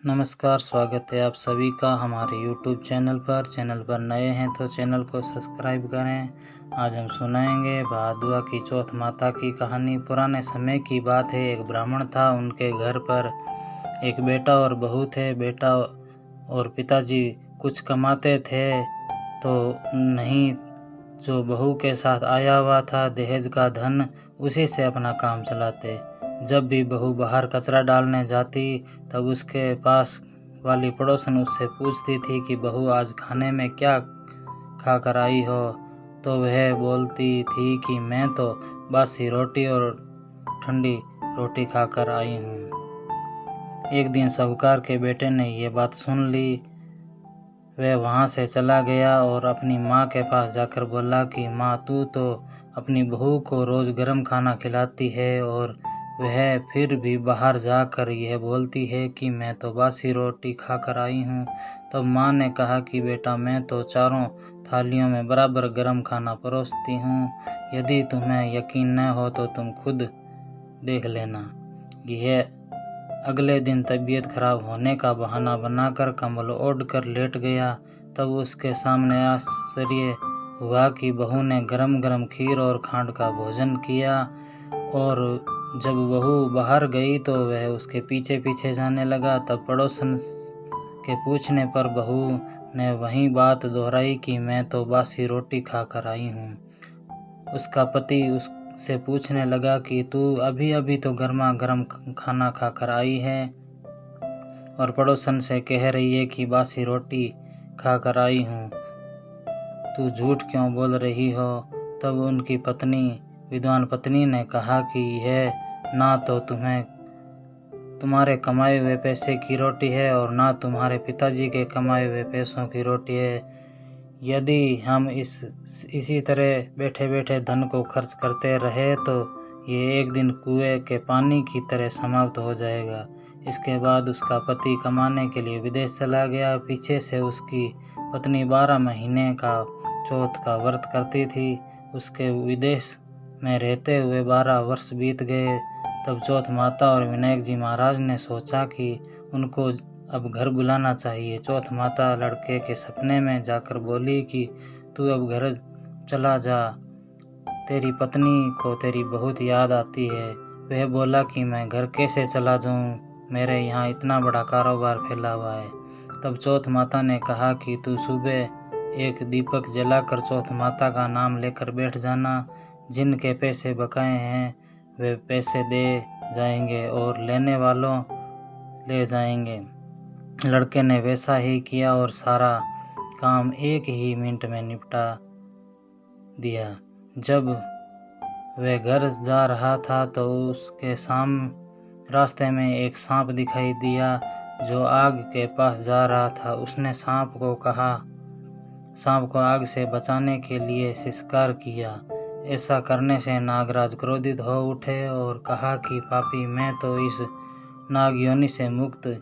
नमस्कार, स्वागत है आप सभी का हमारे YouTube चैनल पर नए हैं तो चैनल को सब्सक्राइब करें। आज हम सुनाएंगे भादुआ की चौथ माता की कहानी। पुराने समय की बात है, एक ब्राह्मण था, उनके घर पर एक बेटा और बहू थे। बेटा और पिताजी कुछ कमाते थे तो नहीं, जो बहू के साथ आया हुआ था दहेज का धन, उसी से अपना काम चलाते। जब भी बहू बाहर कचरा डालने जाती तब उसके पास वाली पड़ोसन उससे पूछती थी कि बहू आज खाने में क्या खा कर आई हो, तो वह बोलती थी कि मैं तो बासी रोटी और ठंडी रोटी खाकर आई हूँ। एक दिन साहूकार के बेटे ने ये बात सुन ली। वह वहाँ से चला गया और अपनी माँ के पास जाकर बोला कि माँ, तू तो अपनी बहू को रोज़ गर्म खाना खिलाती है और वह फिर भी बाहर जाकर यह बोलती है कि मैं तो बासी रोटी खाकर आई हूँ। तब माँ ने कहा कि बेटा, मैं तो चारों थालियों में बराबर गर्म खाना परोसती हूँ। यदि तुम्हें यकीन न हो तो तुम खुद देख लेना। यह अगले दिन तबीयत खराब होने का बहाना बनाकर कंबल ओढ़ कर लेट गया। तब उसके सामने आश्चर्य हुआ कि बहू ने गरम गरम खीर और खांड का भोजन किया। और जब बहू बाहर गई तो वह उसके पीछे पीछे जाने लगा। तब पड़ोसन के पूछने पर बहू ने वही बात दोहराई कि मैं तो बासी रोटी खाकर आई हूँ। उसका पति उससे पूछने लगा कि तू अभी अभी तो गर्मा गर्म खाना खाकर आई है और पड़ोसन से कह रही है कि बासी रोटी खाकर आई हूँ, तू झूठ क्यों बोल रही हो? तब उनकी पत्नी, विद्वान पत्नी ने कहा कि यह ना तो तुम्हारे कमाए हुए पैसे की रोटी है और ना तुम्हारे पिताजी के कमाए हुए पैसों की रोटी है। यदि हम इसी तरह बैठे बैठे धन को खर्च करते रहे तो ये एक दिन कुएं के पानी की तरह समाप्त हो जाएगा। इसके बाद उसका पति कमाने के लिए विदेश चला गया। पीछे से उसकी पत्नी 12 महीने का चौथ का व्रत करती थी। उसके विदेश में रहते हुए 12 वर्ष बीत गए। तब चौथ माता और विनायक जी महाराज ने सोचा कि उनको अब घर बुलाना चाहिए। चौथ माता लड़के के सपने में जाकर बोली कि तू अब घर चला जा, तेरी पत्नी को तेरी बहुत याद आती है। वह बोला कि मैं घर कैसे चला जाऊं, मेरे यहाँ इतना बड़ा कारोबार फैला हुआ है। तब चौथ माता ने कहा कि तू सुबह एक दीपक जलाकर चौथ माता का नाम लेकर बैठ जाना। जिनके पैसे बकाए हैं वे पैसे दे जाएंगे और लेने वालों ले जाएंगे। लड़के ने वैसा ही किया और सारा काम एक ही मिनट में निपटा दिया। जब वह घर जा रहा था तो उसके रास्ते में एक सांप दिखाई दिया जो आग के पास जा रहा था। उसने सांप को आग से बचाने के लिए शिकार किया। ऐसा करने से नागराज क्रोधित हो उठे और कहा कि पापी, मैं तो इस नाग योनि से मुक्ति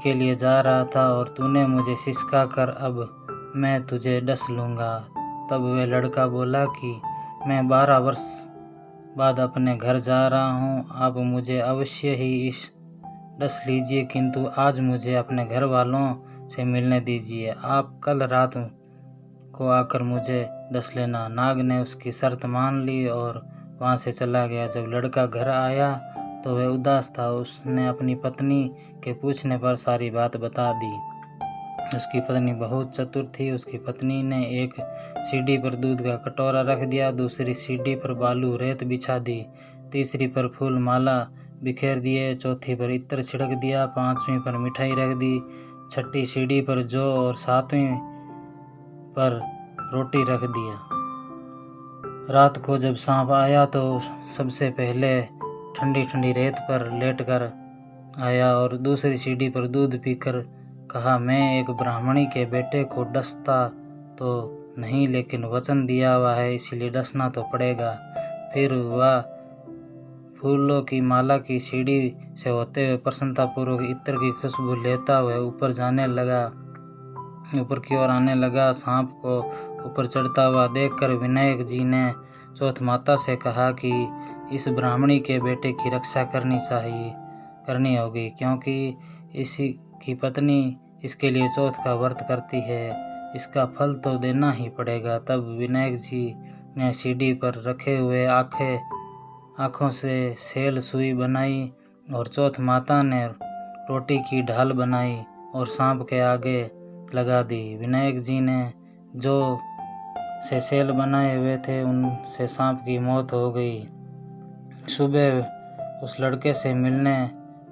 के लिए जा रहा था और तूने मुझे सिसका कर, अब मैं तुझे डस लूँगा। तब वह लड़का बोला कि मैं 12 वर्ष बाद अपने घर जा रहा हूँ, आप मुझे अवश्य ही डस लीजिए, किंतु आज मुझे अपने घर वालों से मिलने दीजिए। आप कल रात को आकर मुझे डस लेना। नाग ने उसकी शर्त मान ली और वहाँ से चला गया। जब लड़का घर आया तो वह उदास था। उसने अपनी पत्नी के पूछने पर सारी बात बता दी। उसकी पत्नी बहुत चतुर थी। उसकी पत्नी ने एक सीढ़ी पर दूध का कटोरा रख दिया, दूसरी सीढ़ी पर बालू रेत बिछा दी, तीसरी पर फूल माला बिखेर दिए, चौथी पर इत्र छिड़क दिया, पांचवी पर मिठाई रख दी, छठी सीढ़ी पर जौ और सातवीं पर रोटी रख दिया। रात को जब सांप आया तो सबसे पहले ठंडी ठंडी रेत पर लेटकर आया और दूसरी सीढ़ी पर दूध पीकर कहा, मैं एक ब्राह्मणी के बेटे को डसता तो नहीं, लेकिन वचन दिया हुआ है इसलिए डसना तो पड़ेगा। फिर वह फूलों की माला की सीढ़ी से होते हुए प्रसन्नतापूर्वक इत्र की खुशबू लेता हुआ ऊपर की ओर आने लगा। सांप को ऊपर चढ़ता हुआ देखकर विनायक जी ने चौथ माता से कहा कि इस ब्राह्मणी के बेटे की रक्षा करनी चाहिए। करनी होगी, क्योंकि इसी की पत्नी इसके लिए चौथ का व्रत करती है। इसका फल तो देना ही पड़ेगा। तब विनायक जी ने सीढ़ी पर रखे हुए आँखों से सेल सुई बनाई और चौथ माता ने रोटी की ढाल बनाई और सांप के आगे लगा दी। विनायक जी ने जो से सेल बनाए हुए थे उनसे सांप की मौत हो गई। सुबह उस लड़के से मिलने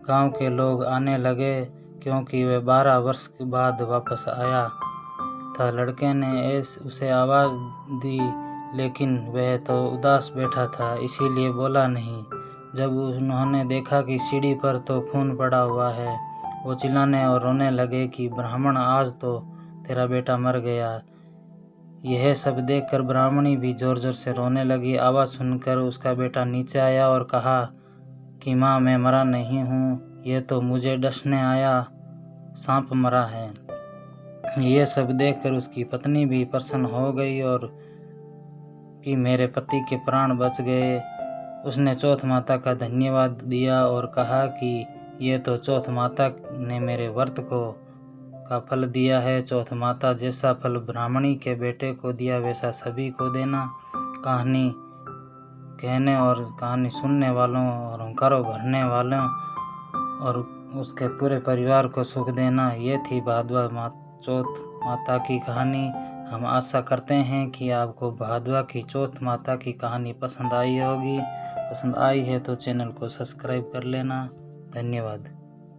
गांव के लोग आने लगे, क्योंकि वह 12 वर्ष के बाद वापस आया था। लड़के ने उसे आवाज़ दी, लेकिन वह तो उदास बैठा था, इसीलिए बोला नहीं। जब उन्होंने देखा कि सीढ़ी पर तो खून पड़ा हुआ है, वो चिल्लाने और रोने लगे कि ब्राह्मण, आज तो तेरा बेटा मर गया। यह सब देखकर ब्राह्मणी भी जोर जोर से रोने लगी। आवाज़ सुनकर उसका बेटा नीचे आया और कहा कि माँ, मैं मरा नहीं हूँ, ये तो मुझे डसने आया सांप मरा है। ये सब देखकर उसकी पत्नी भी प्रसन्न हो गई और कि मेरे पति के प्राण बच गए। उसने चौथ माता का धन्यवाद दिया और कहा कि ये तो चौथ माता ने मेरे व्रत का फल दिया है। चौथ माता जैसा फल ब्राह्मणी के बेटे को दिया, वैसा सभी को देना। कहानी कहने और कहानी सुनने वालों और हुंकारों भरने वालों और उसके पूरे परिवार को सुख देना। ये थी भादवा चौथ माता की कहानी। हम आशा करते हैं कि आपको भादवा की चौथ माता की कहानी पसंद आई होगी। पसंद आई है तो चैनल को सब्सक्राइब कर लेना। धन्यवाद।